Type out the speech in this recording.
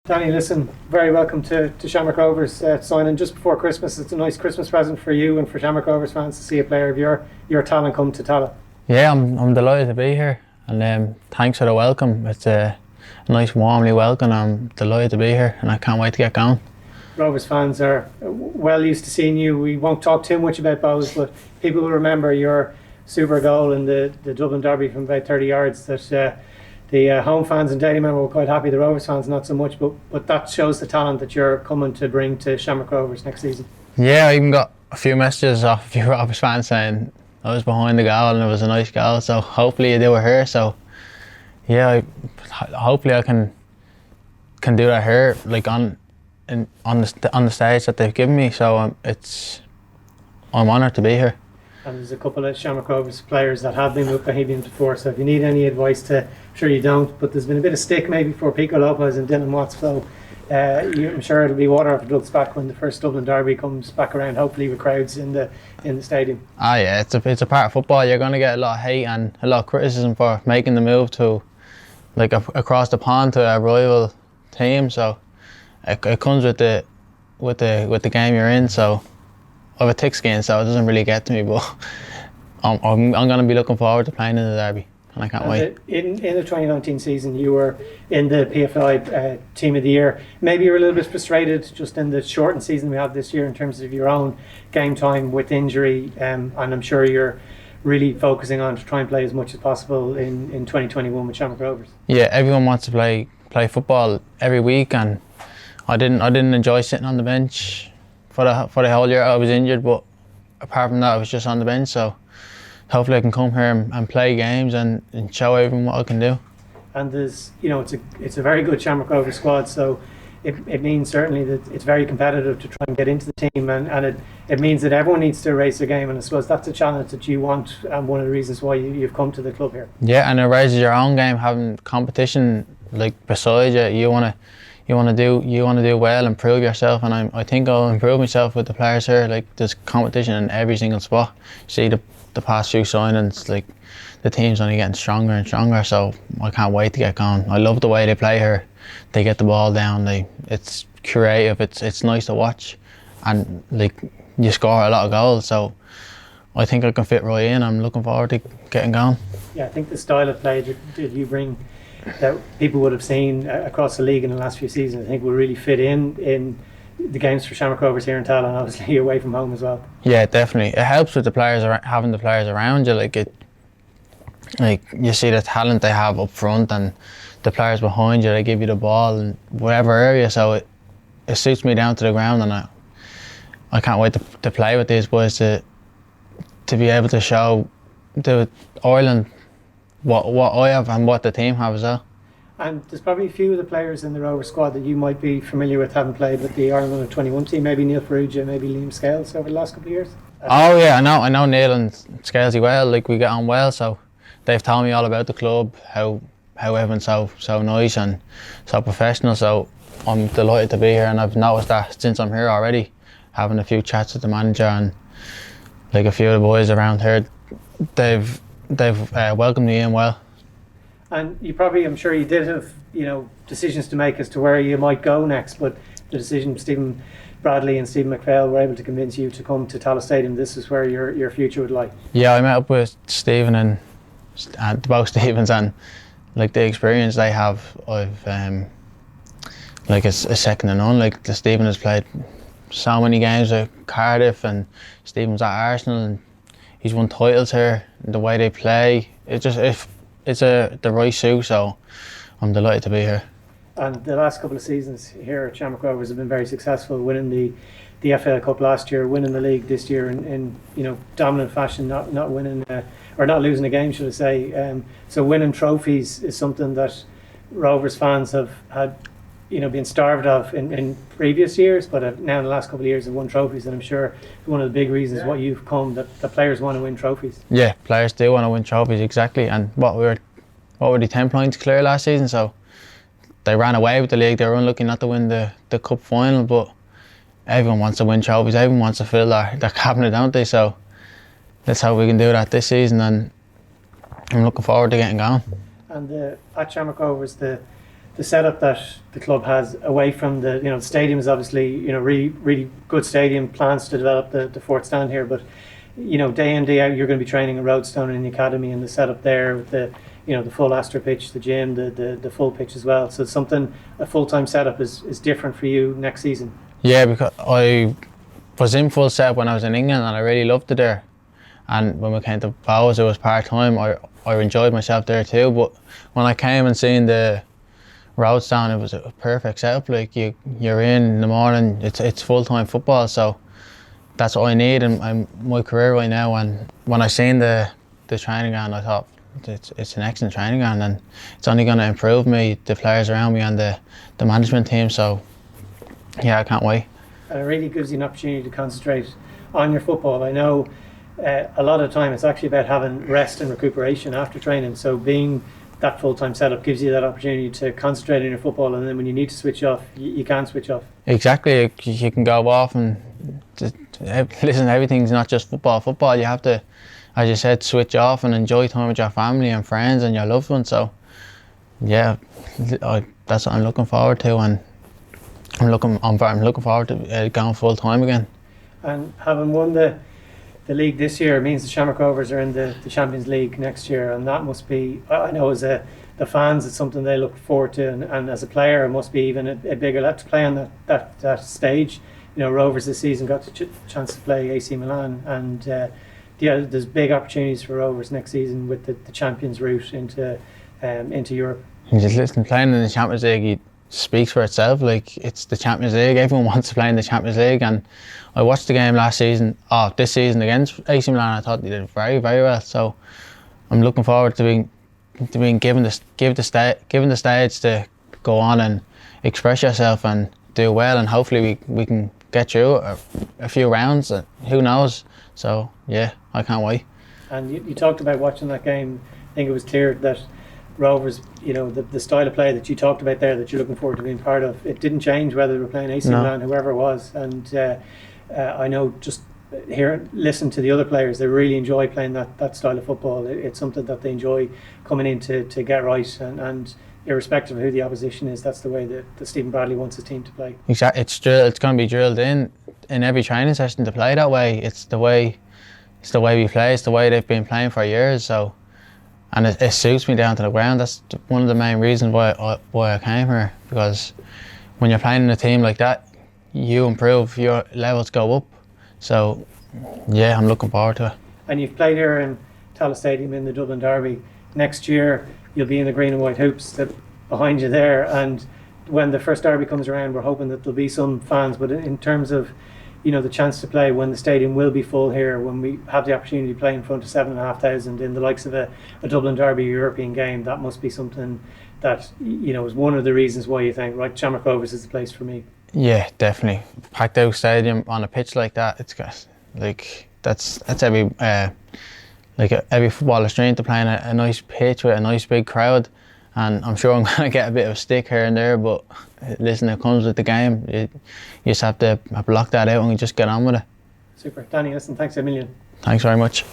Danny, listen, very welcome to Shamrock Rovers signing just before Christmas. It's a nice Christmas present for you and for Shamrock Rovers fans to see a player of your talent come to Tallaght. Yeah, I'm delighted to be here, and thanks for the welcome. It's a nice warmly welcome. I'm delighted to be here and I can't wait to get going. Rovers fans are well used to seeing you. We won't talk too much about Bows, but people will remember your super goal in the Dublin derby from about 30 yards that the home fans and Daily Member were quite happy, the Rovers fans not so much, but that shows the talent that you're coming to bring to Shamrock Rovers next season. Yeah, I even got a few messages off a few Rovers fans saying I was behind the goal and it was a nice goal, so hopefully they were here. So yeah, hopefully I can do that here, like on the stage that they've given me. So I'm honoured to be here. And there's a couple of Shamrock Rovers players that have been with Bohemians before, so if you need any advice, I'm sure you don't, but there's been a bit of stick maybe for Pico Lopez and Dylan Watts, so I'm sure it'll be water off the ducks back when the first Dublin derby comes back around, hopefully with crowds in the stadium. Ah yeah, it's a part of football. You're going to get a lot of hate and a lot of criticism for making the move to across the pond to a rival team, so it comes with the game you're in. So I have a thick skin, so it doesn't really get to me, but I'm going to be looking forward to playing in the derby, and I can't wait. In the 2019 season, you were in the PFI Team of the Year. Maybe you're a little bit frustrated just in the shortened season we have this year in terms of your own game time with injury, and I'm sure you're really focusing on to try and play as much as possible in 2021 with Shamrock Rovers. Yeah, everyone wants to play football every week, and I didn't enjoy sitting on the bench for the whole year. I was injured, but apart from that I was just on the bench, so hopefully I can come here and play games and show everyone what I can do. And there's, it's a very good Shamrock Rovers squad, so it means certainly that it's very competitive to try and get into the team, and it means that everyone needs to raise their game, and I suppose that's a challenge that you want, and one of the reasons why you've come to the club here. Yeah, and it raises your own game, having competition like beside you. You want to do well and prove yourself, and I think I'll improve myself with the players here. Like, there's competition in every single spot. You see the past few signings, like the team's only getting stronger and stronger, so I can't wait to get going. I love the way they play here. They get the ball down, it's creative, it's nice to watch, and like you score a lot of goals, so I think I can fit right in. I'm looking forward to getting going. Yeah, I think the style of play that you bring that people would have seen across the league in the last few seasons, I think will really fit in the games for Shamrock Rovers here in Tallaght, and obviously away from home as well. Yeah, definitely. It helps with the players, having the players around you. Like you see the talent they have up front, and the players behind you, they give you the ball in whatever area, so it suits me down to the ground, and I can't wait to play with these boys, to be able to show the Ireland what I have and what the team have as well. And there's probably a few of the players in the Rovers squad that you might be familiar with, having played with the Ireland under-21 team, maybe Neil Ferrugia, maybe Liam Scales over the last couple of years. Oh yeah, I know Neil and Scalesy well, like we get on well, so they've told me all about the club, how everyone's so nice and so professional, so I'm delighted to be here, and I've noticed that since I'm here already, having a few chats with the manager and like a few of the boys around here, they've welcomed me in well. And you probably, I'm sure you did have decisions to make as to where you might go next, but the decision Stephen Bradley and Stephen McPhail were able to convince you to come to Tallaght Stadium. This is where your future would lie. Yeah, I met up with Stephen and both Stevens, and like the experience they have, I've like it's a second to none. Like Stephen has played so many games at Cardiff, and Stephen's at Arsenal, and he's won titles here. The way they play, it's the right suit, so I'm delighted to be here. And the last couple of seasons here at Shamrock Rovers have been very successful, winning the FA Cup last year, winning the league this year in dominant fashion, not winning or not losing a game, should I say. So winning trophies is something that Rovers fans have had been starved of in previous years, but now in the last couple of years have won trophies, and I'm sure one of the big reasons why you've come, that the players want to win trophies. Yeah, players do want to win trophies, exactly. And what were they 10 points clear last season, so they ran away with the league. They were unlucky not to win the cup final, but everyone wants to win trophies, everyone wants to fill their cabinet, don't they? So let's hope we can do that this season, and I'm looking forward to getting going. And at Shamrock Rovers, the setup that the club has away from the the stadium is obviously really good stadium, plans to develop the fourth stand here, but day in day out you're going to be training at Roadstone in the academy, and the setup there with the full Astor pitch, the gym, the full pitch as well. So it's something, a full-time setup is different for you next season. Yeah, because I was in full setup when I was in England and I really loved it there. And when we came to Bowes, it was part-time. I enjoyed myself there too, but when I came and seen the Roadstone, it was a perfect setup. Like you're in the morning, it's full-time football, so that's what I need in my career right now. And when I seen the training ground, I thought it's an excellent training ground, and it's only going to improve me, the players around me, and the management team. So yeah, I can't wait. And it really gives you an opportunity to concentrate on your football. I know a lot of the time it's actually about having rest and recuperation after training. So being that full-time setup gives you that opportunity to concentrate on your football, and then when you need to switch off, you can switch off. Exactly, you can go off and listen, everything's not just football. You have to, as you said, switch off and enjoy time with your family and friends and your loved ones. So yeah, that's what I'm looking forward to, and I'm looking forward to going full time again. And having won the league this year means the Shamrock Rovers are in the Champions League next year, and that must be, I know as the fans, it's something they look forward to, and as a player it must be even a bigger let to play on that stage. Rovers this season got the chance to play AC Milan, and there's big opportunities for Rovers next season with the Champions route into Europe. And just listen, playing in the Champions League, it speaks for itself. Like, it's the Champions League, everyone wants to play in the Champions League, and I watched the game this season against AC Milan. I thought they did very, very well. So I'm looking forward to being given the stage to go on and express yourself and do well, and hopefully we can get through a few rounds. Who knows? So yeah, I can't wait. And you talked about watching that game. I think it was clear that Rovers, the style of play that you talked about there, that you're looking forward to being part of, it didn't change whether they were playing AC Milan, whoever it was. And I know, just listen to the other players, they really enjoy playing that style of football. It's something that they enjoy coming in to get right, and irrespective of who the opposition is, that's the way that Stephen Bradley wants his team to play. Exactly, it's going to be drilled in every training session to play that way. It's the way we play. It's the way they've been playing for years. So, and it suits me down to the ground. That's one of the main reasons why I came here, because when you're playing in a team like that, you improve, your levels go up. So yeah, I'm looking forward to it. And you've played here in Tallaght Stadium in the Dublin Derby. Next year you'll be in the green and white hoops behind you there, and when the first derby comes around, we're hoping that there'll be some fans. But in terms of the chance to play when the stadium will be full here, when we have the opportunity to play in front of 7,500 in the likes of a Dublin Derby European game, that must be something that is one of the reasons why you think, right, Shamrock Rovers is the place for me. Yeah, definitely. Packed out stadium on a pitch like that, it's got, like, that's every every footballer's dream, to play in a nice pitch with a nice big crowd. And I'm sure I'm going to get a bit of a stick here and there, but listen, it comes with the game. You just have to block that out and just get on with it. Super. Danny, listen, thanks a million. Thanks very much.